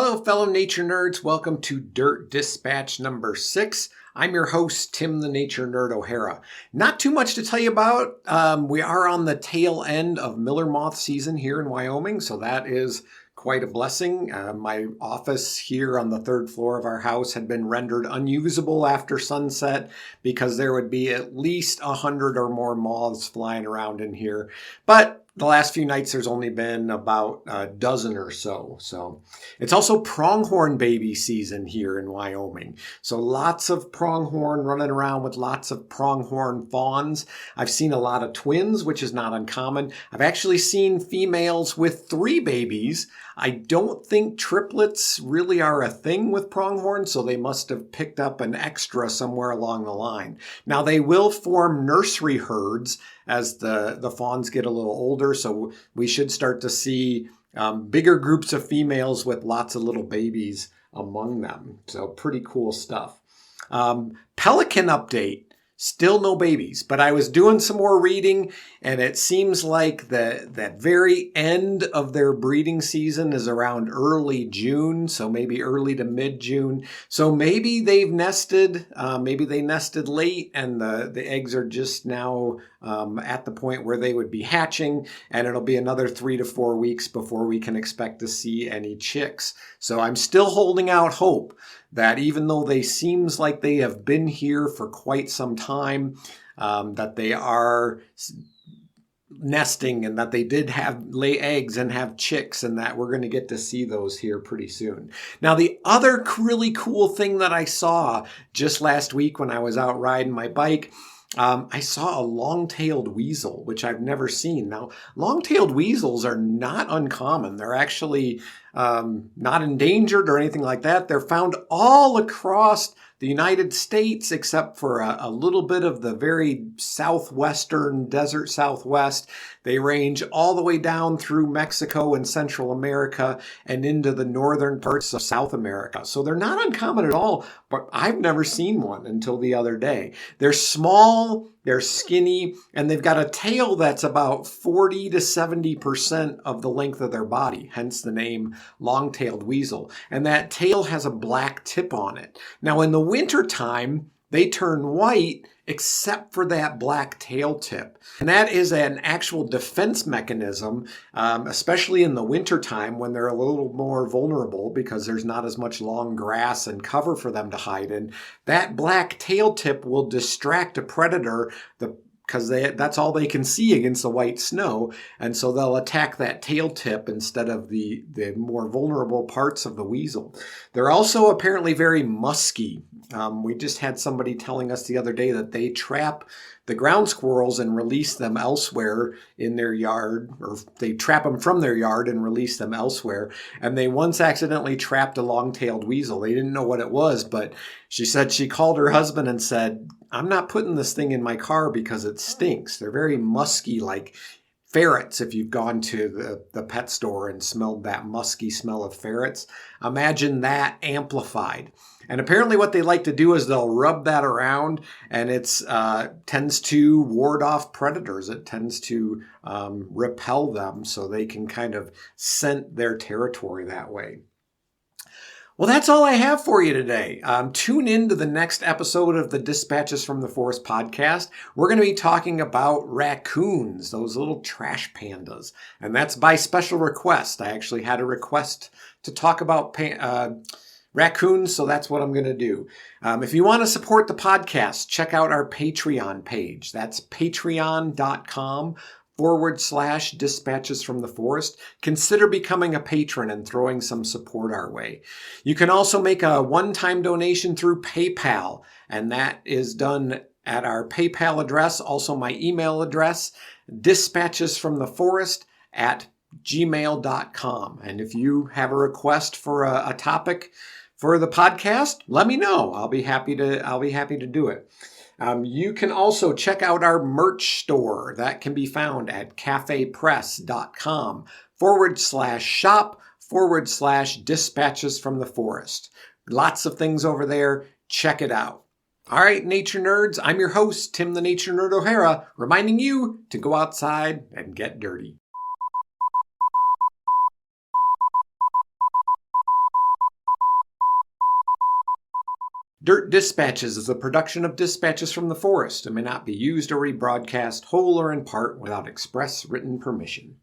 Hello, fellow nature nerds. Welcome to Dirt Dispatch number 6. I'm your host, Tim the Nature Nerd O'Hara. Not too much to tell you about. We are on the tail end of Miller moth season here in Wyoming, so that is quite a blessing. My office here on the third floor of our house had been rendered unusable after sunset because there would be at least 100 or more moths flying around in here. But the last few nights, there's only been about a dozen or so. So it's also pronghorn baby season here in Wyoming. So lots of pronghorn running around with lots of pronghorn fawns. I've seen a lot of twins, which is not uncommon. I've actually seen females with 3 babies. I don't think triplets really are a thing with pronghorn, so they must have picked up an extra somewhere along the line. Now, they will form nursery herds as the fawns get a little older, so we should start to see bigger groups of females with lots of little babies among them. So pretty cool stuff. Pelican update. Still no babies, but I was doing some more reading, and it seems like that very end of their breeding season is around early June, so maybe early to mid-June. So maybe they've nested, maybe they nested late, and the eggs are just now at the point where they would be hatching, and it'll be another 3 to 4 weeks before we can expect to see any chicks. So I'm still holding out hope that even though they seems like they have been here for quite some time, that they are nesting and that they did lay eggs and have chicks, and that we're going to get to see those here pretty soon. Now, the other really cool thing that I saw just last week when I was out riding my bike, I saw a long-tailed weasel, which I've never seen. Now, long-tailed weasels are not uncommon. They're actually not endangered or anything like that. They're found all across the United States, except for a little bit of the very southwestern desert southwest. They range all the way down through Mexico and Central America and into the northern parts of South America. So they're not uncommon at all, but I've never seen one until the other day. They're small, they're skinny, and they've got a tail that's about 40 to 70% of the length of their body, hence the name long-tailed weasel. And that tail has a black tip on it. Now, in the wintertime, they turn white except for that black tail tip. And that is an actual defense mechanism, especially in the wintertime when they're a little more vulnerable because there's not as much long grass and cover for them to hide in. That black tail tip will distract a predator, because that's all they can see against the white snow. And so they'll attack that tail tip instead of the more vulnerable parts of the weasel. They're also apparently very musky. We just had somebody telling us the other day that they trap the ground squirrels and release them elsewhere in their yard, or they trap them from their yard and release them elsewhere. And they once accidentally trapped a long-tailed weasel. They didn't know what it was, but she said she called her husband and said, "I'm not putting this thing in my car because it stinks." They're very musky, like ferrets. If you've gone to the pet store and smelled that musky smell of ferrets, imagine that amplified. And apparently what they like to do is they'll rub that around, and it tends to ward off predators. It tends to repel them so they can kind of scent their territory that way. Well, that's all I have for you today. Tune in to the next episode of the Dispatches from the Forest podcast. We're going to be talking about raccoons, those little trash pandas. And that's by special request. I actually had a request to talk about raccoons, so that's what I'm going to do. If you want to support the podcast, check out our Patreon page. That's patreon.com/dispatches from the forest. Consider becoming a patron and throwing some support our way. You can also make a one-time donation through PayPal, and that is done at our PayPal address, also my email address, dispatchesfromtheforest@gmail.com. And if you have a request for a topic for the podcast, let me know. I'll be happy to do it. You can also check out our merch store. That can be found at cafepress.com/shop/dispatches from the forest. Lots of things over there. Check it out. All right, nature nerds, I'm your host, Tim the Nature Nerd O'Hara, reminding you to go outside and get dirty. Dirt Dispatches is a production of Dispatches from the Forest and may not be used or rebroadcast whole or in part without express written permission.